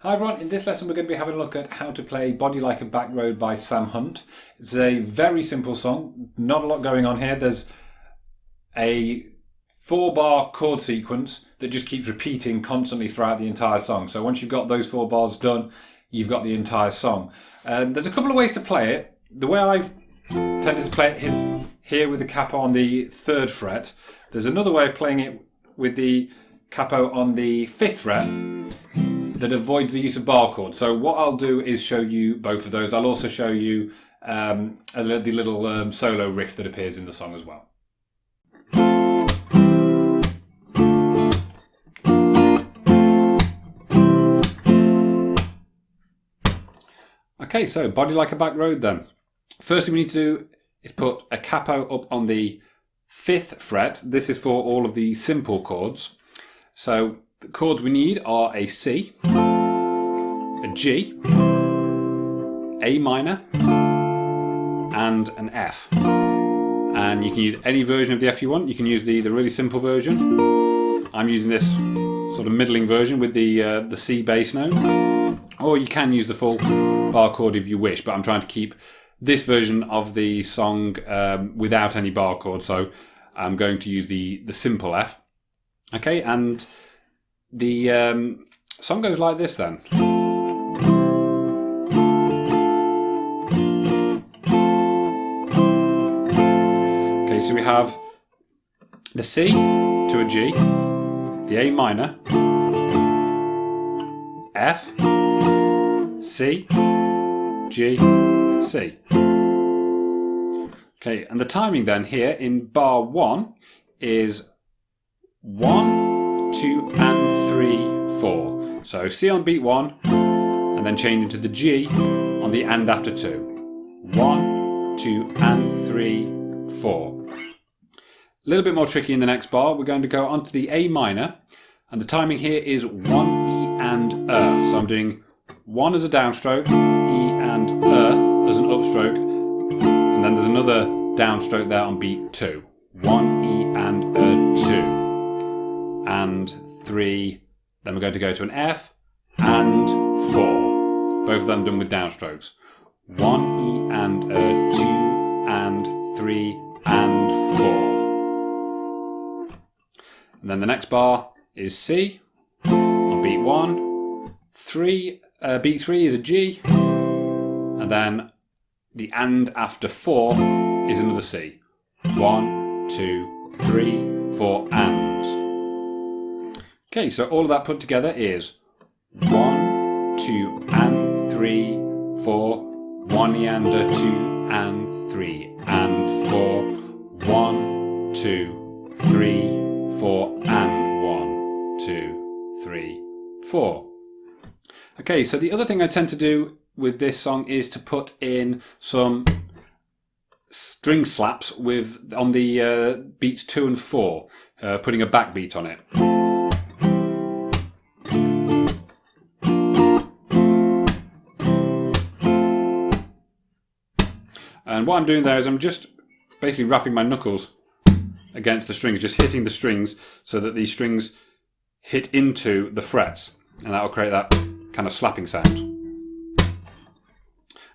Hi everyone, in this lesson we're going to be having a look at how to play Body Like a Back Road by Sam Hunt. It's a very simple song, not a lot going on here. There's a 4-bar chord sequence that just keeps repeating constantly throughout the entire song. So once you've got those 4 bars done, you've got the entire song. There's a couple of ways to play it. The way I've tended to play it is here with the capo on the 3rd fret. There's another way of playing it with the capo on the 5th fret that avoids the use of bar chords. So what I'll do is show you both of those. I'll also show you the little solo riff that appears in the song as well. Okay, so Body Like a Back Road then. First thing we need to do is put a capo up on the 5th fret. This is for all of the simple chords. So the chords we need are a C, a G, A minor, and an F. And you can use any version of the F you want. You can use the really simple version. I'm using this sort of middling version with the C bass note. Or you can use the full bar chord if you wish, but I'm trying to keep this version of the song without any bar chord, so I'm going to use the simple F. Okay, and the song goes like this then. Okay, so we have the C to a G, the A minor, F, C, G, C. Okay, and the timing then here in bar 1 is 1, 2 and 3, 4. So C on beat 1 and then change into the G on the and after 2. 1, 2 and 3, 4. A little bit more tricky in the next bar. We're going to go onto the A minor and the timing here is 1, E and So I'm doing 1 as a downstroke, E and as an upstroke, and then there's another downstroke there on beat 2. 1, E and 2. And 3, then we're going to go to an F and 4. Both of them done with downstrokes. 1, E and 2 and 3 and 4. And then the next bar is C on beat 1. 3, beat 3 is a G, and then the and after 4 is another C. 1, 2, 3, 4 and. Okay, so all of that put together is 1, 2 and 3, 4, 1 and 2 and 3 and 4, 1, 2, 3, 4 and 1, 2, 3, 4. Okay, so the other thing I tend to do with this song is to put in some string slaps on the beats 2 and 4, putting a backbeat on it. And what I'm doing there is I'm just basically rapping my knuckles against the strings, just hitting the strings so that the strings hit into the frets, and that will create that kind of slapping sound.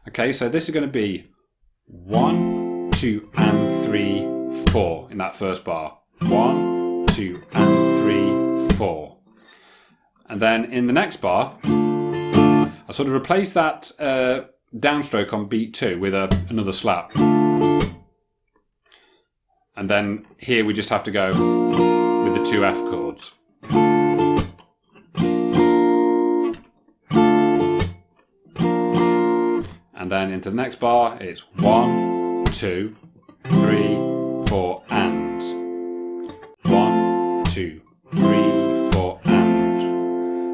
Okay, so this is going to be 1, 2 and 3, 4 in that first bar. 1, 2 and 3, 4. And then in the next bar, I sort of replace that downstroke on beat 2 with another slap. And then here we just have to go with the 2 F chords. And then into the next bar, it's 1, 2, 3, 4 and. 1, 2, 3, 4 and.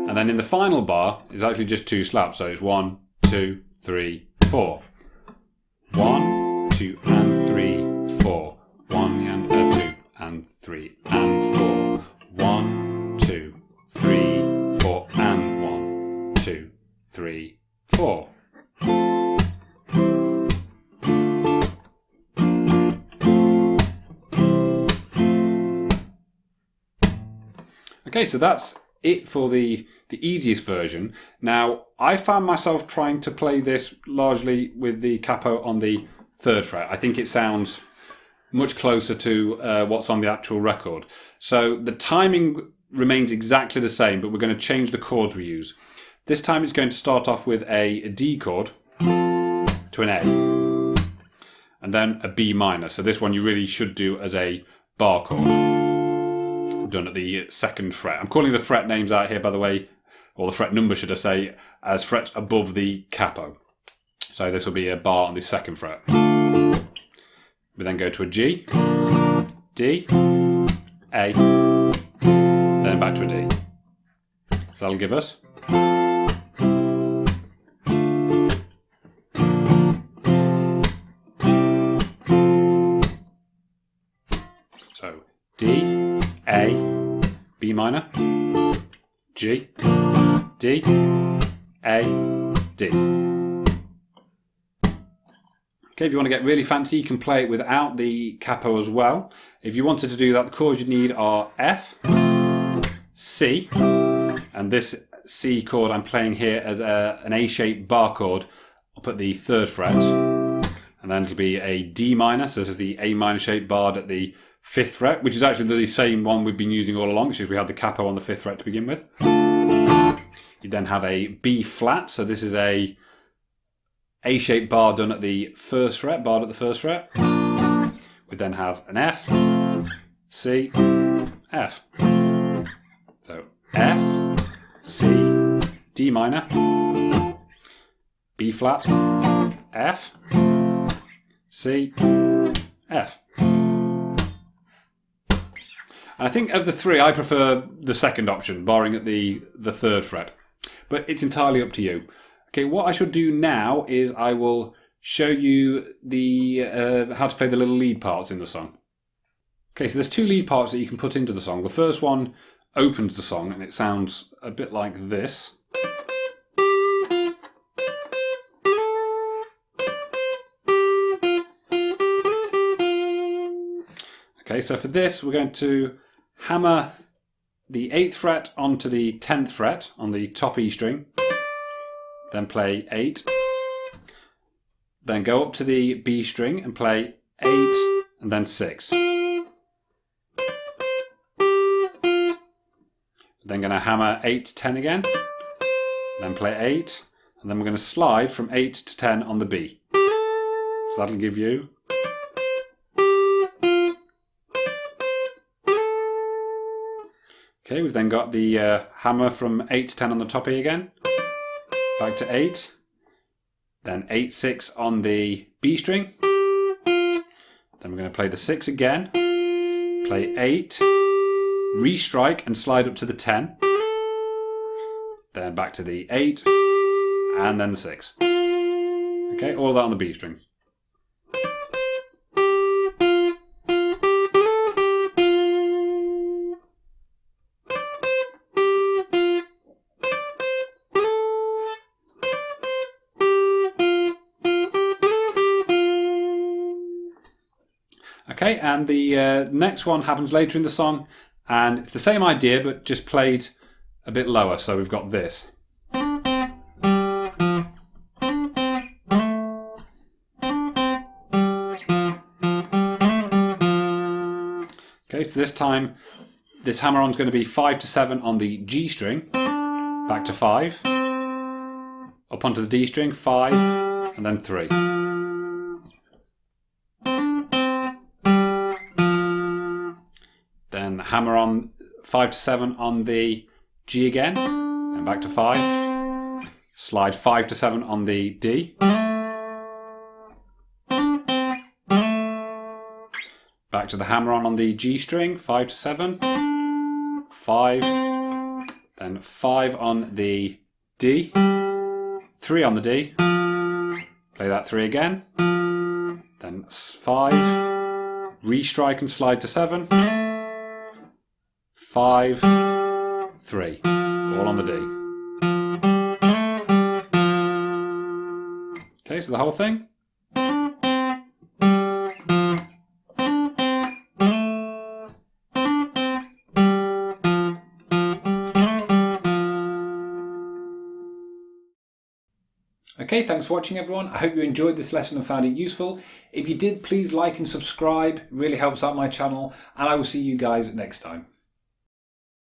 And then in the final bar is actually just 2 slaps, so it's 1, 2, 3, 4. 1, 2 and 3, 4. 1 and 2 and 3 and 4. 1, 2, 3, 4 and 1, 2, 3, 4. Okay, so that's it for the the easiest version. Now, I found myself trying to play this largely with the capo on the 3rd fret. I think it sounds much closer to what's on the actual record. So the timing remains exactly the same, but we're going to change the chords we use. This time it's going to start off with a D chord to an A, and then a B minor. So this one you really should do as a bar chord, done at the 2nd fret. I'm calling the fret names out here, by the way, or the fret number, should I say, as frets above the capo. So this will be a bar on the 2nd fret. We then go to a G, D, A, then back to a D. So that'll give us. So D, A, B minor, G, D, A, D. Okay, if you want to get really fancy, you can play it without the capo as well. If you wanted to do that, the chords you need are F, C, and this C chord I'm playing here as an A-shaped bar chord up at the 3rd fret, and then it'll be a D minor, so this is the A minor shaped bar at the 5th fret, which is actually the same one we've been using all along, because we had the capo on the 5th fret to begin with. You then have a B flat, so this is a A-shaped bar done at the 1st fret, barred at the 1st fret. We then have an F, C, F. So F, C, D minor, B flat, F, C, F. And I think of the 3, I prefer the 2nd option, barring at the 3rd fret. But it's entirely up to you. Okay, what I should do now is I will show you the how to play the little lead parts in the song. Okay, so there's 2 lead parts that you can put into the song. The first one opens the song and it sounds a bit like this. Okay, so for this we're going to hammer the 8th fret onto the 10th fret on the top E string, then play 8, then go up to the B string and play 8 and then 6. Then going to hammer 8 to 10 again, then play 8, and then we're going to slide from 8 to 10 on the B. So that'll give you. Okay, we've then got the hammer from 8 to 10 on the top E again, back to 8, then 8, 6 on the B string, then we're going to play the 6 again, play 8, restrike and slide up to the 10, then back to the 8, and then the 6. Okay, all of that on the B string. Okay, and the next one happens later in the song, and it's the same idea but just played a bit lower, so we've got this. Okay, so this time this hammer-on's going to be 5 to 7 on the G string, back to 5, up onto the D string, 5, and then 3. Then hammer on 5 to 7 on the G again, and back to 5. Slide 5 to 7 on the D. Back to the hammer on the G string, 5 to 7. 5. Then 5 on the D. 3 on the D. Play that 3 again. Then 5. Restrike and slide to 7. 5, 3, all on the D. Okay, so the whole thing. Okay, thanks for watching everyone. I hope you enjoyed this lesson and found it useful. If you did, please like and subscribe. It really helps out my channel, and I will see you guys next time.